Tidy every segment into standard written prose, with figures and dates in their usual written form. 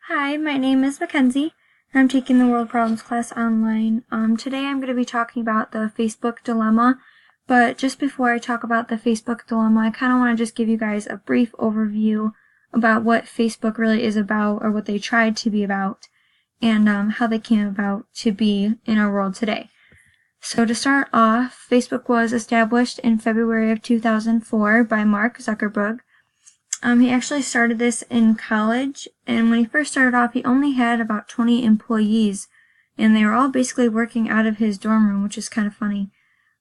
Hi, my name is Mackenzie, and I'm taking the World Problems class online. Today I'm going to be talking about the Facebook dilemma, but just before I talk about the Facebook dilemma, I kind of want to just give you guys a brief overview about what Facebook really is about, or what they tried to be about, and how they came about to be in our world today. So to start off, Facebook was established in February of 2004 by Mark Zuckerberg. He actually started this in college, and when he first started off, he only had about 20 employees, and they were all basically working out of his dorm room, which is kind of funny.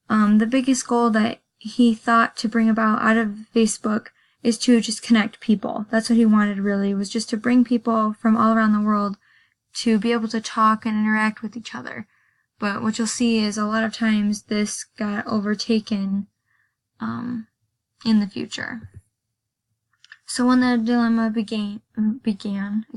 The biggest goal that he thought to bring about out of Facebook is to just connect people. That's what he wanted, really, was just to bring people from all around the world to be able to talk and interact with each other. But what you'll see is a lot of times this got overtaken in the future. So when the dilemma began, it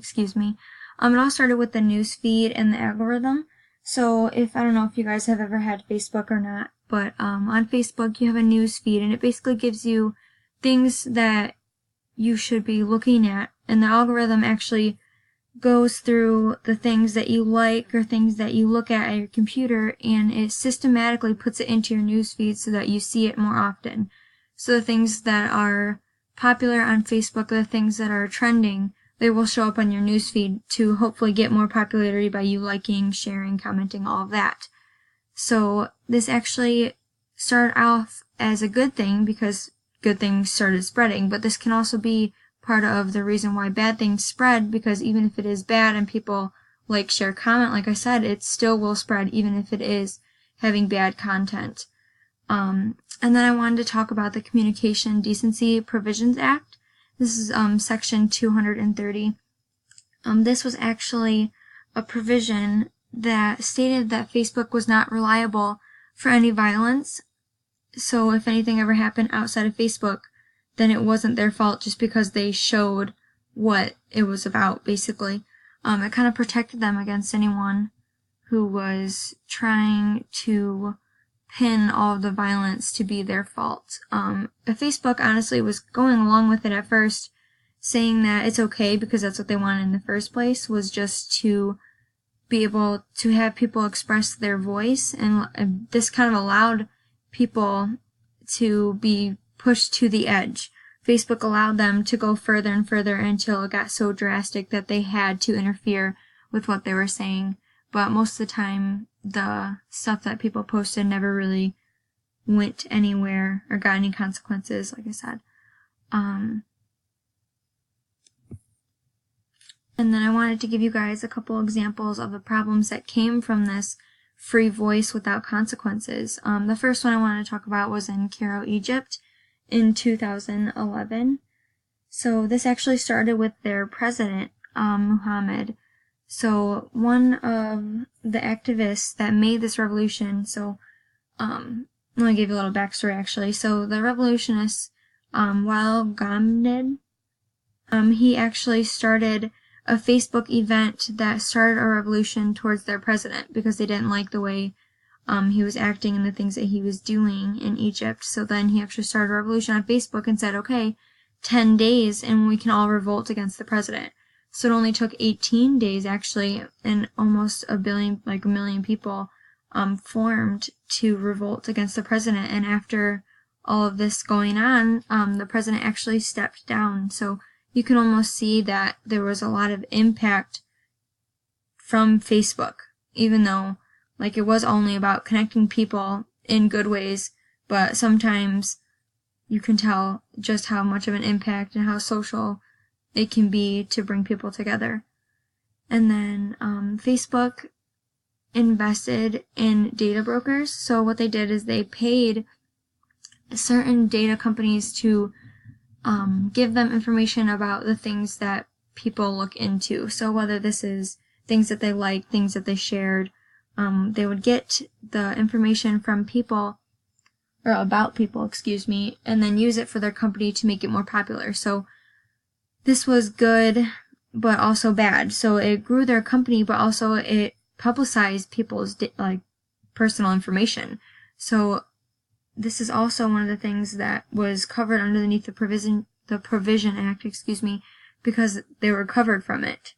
all started with the news feed and the algorithm. So I don't know if you guys have ever had Facebook or not, but on Facebook you have a news feed, and it basically gives you things that you should be looking at, and the algorithm actually goes through the things that you like or things that you look at your computer, and it systematically puts it into your news feed so that you see it more often. So the things that are popular on Facebook, the things that are trending, they will show up on your newsfeed to hopefully get more popularity by you liking, sharing, commenting, all of that. So this actually started off as a good thing because good things started spreading, but this can also be part of the reason why bad things spread, because even if it is bad and people like, share, comment, like I said, it still will spread even if it is having bad content. And then I wanted to talk about the Communication Decency Provisions Act. This is Section 230. This was actually a provision that stated that Facebook was not reliable for any violence. So if anything ever happened outside of Facebook, then it wasn't their fault just because they showed what it was about, basically. It kind of protected them against anyone who was trying to pin all of the violence to be their fault. Facebook honestly was going along with it at first, saying that it's okay because that's what they wanted in the first place, was just to be able to have people express their voice, and this kind of allowed people to be pushed to the edge. Facebook allowed them to go further and further until it got so drastic that they had to interfere with what they were saying. But most of the time, the stuff that people posted never really went anywhere or got any consequences, like I said. And then I wanted to give you guys a couple examples of the problems that came from this free voice without consequences. The first one I wanted to talk about was in Cairo, Egypt in 2011. So this actually started with their president, Muhammad. So one of the activists that made this revolution, let me give you a little backstory actually. So the revolutionist, Wael Ghamid, he actually started a Facebook event that started a revolution towards their president because they didn't like the way he was acting and the things that he was doing in Egypt. So then he actually started a revolution on Facebook and said, okay, 10 days and we can all revolt against the president. So it only took 18 days actually, and almost a million people formed to revolt against the president. And after all of this going on, the president actually stepped down. So you can almost see that there was a lot of impact from Facebook, even though it was only about connecting people in good ways, but sometimes you can tell just how much of an impact and how social it can be to bring people together. And then Facebook invested in data brokers. So what they did is they paid certain data companies to give them information about the things that people look into. So whether this is things that they like, things that they shared, they would get the information from people, or about people, and then use it for their company to make it more popular. So this was good, but also bad. So it grew their company, but also it publicized people's personal information. So this is also one of the things that was covered underneath the Provision Act, because they were covered from it.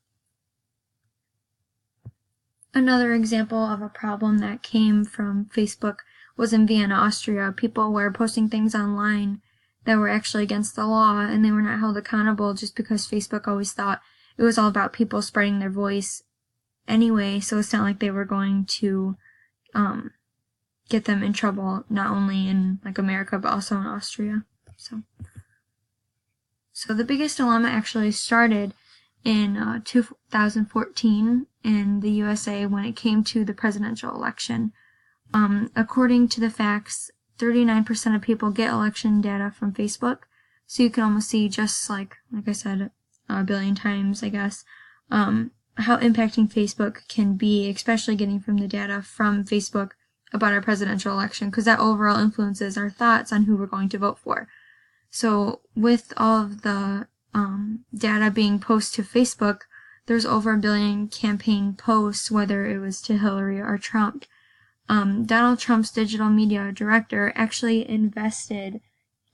Another example of a problem that came from Facebook was in Vienna, Austria. People were posting things online that were actually against the law, and they were not held accountable just because Facebook always thought it was all about people spreading their voice anyway, so it's not like they were going to get them in trouble, not only in like America but also in Austria. So the biggest dilemma actually started in 2014 in the USA when it came to the presidential election. According to the facts, 39% of people get election data from Facebook, so you can almost see, just like I said a billion times, I guess, how impacting Facebook can be, especially getting from the data from Facebook about our presidential election, because that overall influences our thoughts on who we're going to vote for. So with all of the data being posted to Facebook, there's over 1 billion campaign posts, whether it was to Hillary or Trump. Donald Trump's digital media director actually invested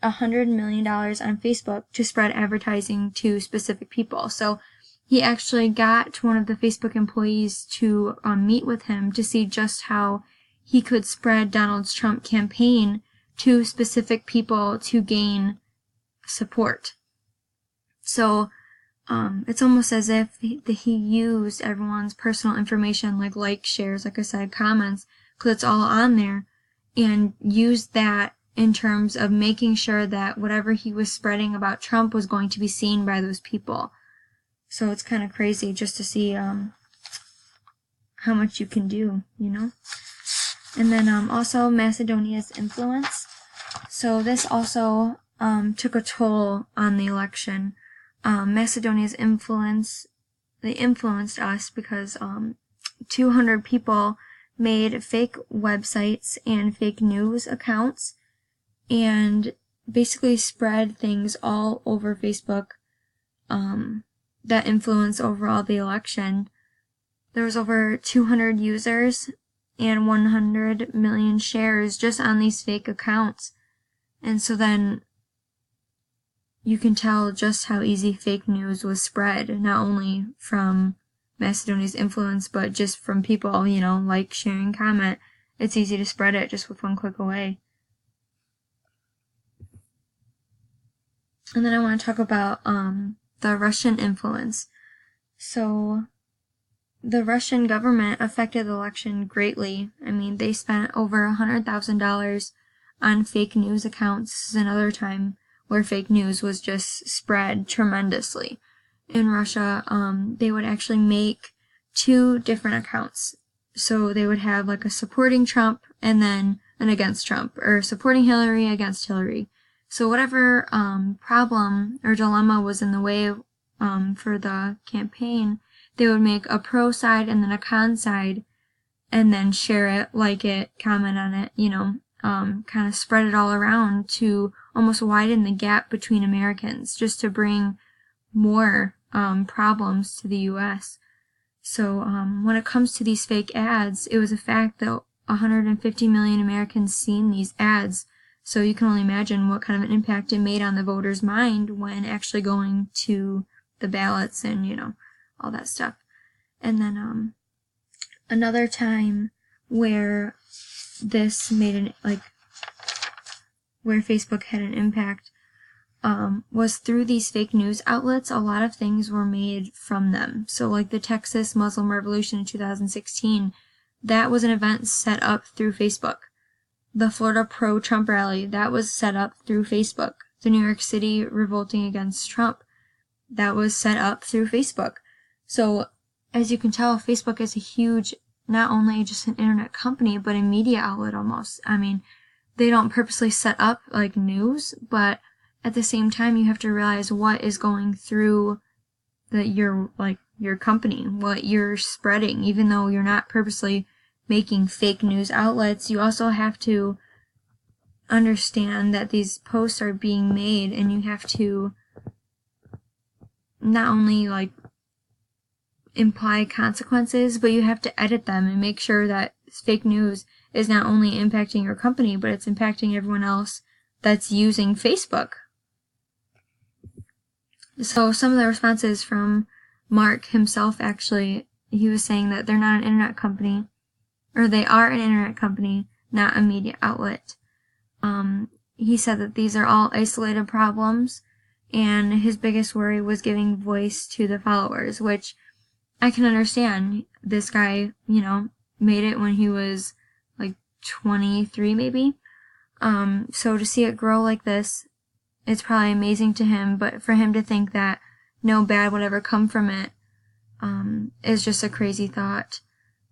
$100 million on Facebook to spread advertising to specific people. So he actually got one of the Facebook employees to meet with him to see just how he could spread Donald Trump's campaign to specific people to gain support. So it's almost as if he used everyone's personal information, like shares, like I said, comments, because it's all on there, and used that in terms of making sure that whatever he was spreading about Trump was going to be seen by those people. So it's kind of crazy just to see how much you can do, you know? And then also Macedonia's influence. So this also took a toll on the election. Macedonia's influence, they influenced us because 200 people made fake websites and fake news accounts and basically spread things all over Facebook that influenced overall the election. There was over 200 users and 100 million shares just on these fake accounts. And so then you can tell just how easy fake news was spread, not only from Macedonia's influence, but just from people, you know, like, sharing, comment. It's easy to spread it just with one click away. And then I want to talk about the Russian influence. So the Russian government affected the election greatly. I mean, they spent over $100,000 on fake news accounts. This is another time where fake news was just spread tremendously. In Russia, they would actually make 2 different accounts. So they would have like a supporting Trump and then an against Trump, or supporting Hillary against Hillary. So whatever problem or dilemma was in the way for the campaign, they would make a pro side and then a con side, and then share it, like it, comment on it, you know, kind of spread it all around to almost widen the gap between Americans, just to bring more problems to the U.S. So when it comes to these fake ads, it was a fact that 150 million Americans seen these ads. So you can only imagine what kind of an impact it made on the voter's mind when actually going to the ballots and, you know, all that stuff. And then another time where this made where Facebook had an impact was through these fake news outlets. A lot of things were made from them. So like the Texas Muslim Revolution in 2016, that was an event set up through Facebook. The Florida pro-Trump rally, that was set up through Facebook. The New York City revolting against Trump, that was set up through Facebook. So as you can tell, Facebook is a huge, not only just an internet company, but a media outlet almost. I mean, they don't purposely set up like news, but at the same time, you have to realize what is going through your company, what you're spreading. Even though you're not purposely making fake news outlets, you also have to understand that these posts are being made, and you have to not only imply consequences, but you have to edit them and make sure that fake news is not only impacting your company, but it's impacting everyone else that's using Facebook. So some of the responses from Mark himself actually he was saying that they're not an internet company, or they are an internet company, not a media outlet. He said that these are all isolated problems, and his biggest worry was giving voice to the followers, which I can understand. This guy, made it when he was like 23 maybe. So to see it grow like this, it's probably amazing to him, but for him to think that no bad would ever come from it, is just a crazy thought.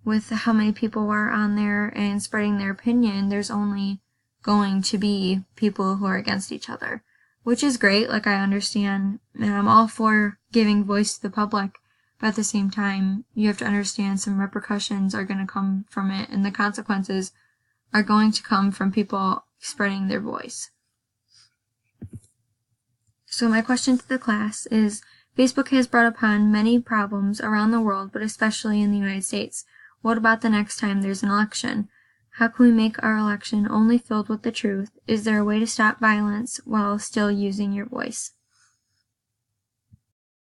With how many people are on there and spreading their opinion, there's only going to be people who are against each other, which is great. Like, I understand, and I'm all for giving voice to the public, but at the same time, you have to understand some repercussions are going to come from it, and the consequences are going to come from people spreading their voice. So my question to the class is, Facebook has brought upon many problems around the world, but especially in the United States. What about the next time there's an election? How can we make our election only filled with the truth? Is there a way to stop violence while still using your voice?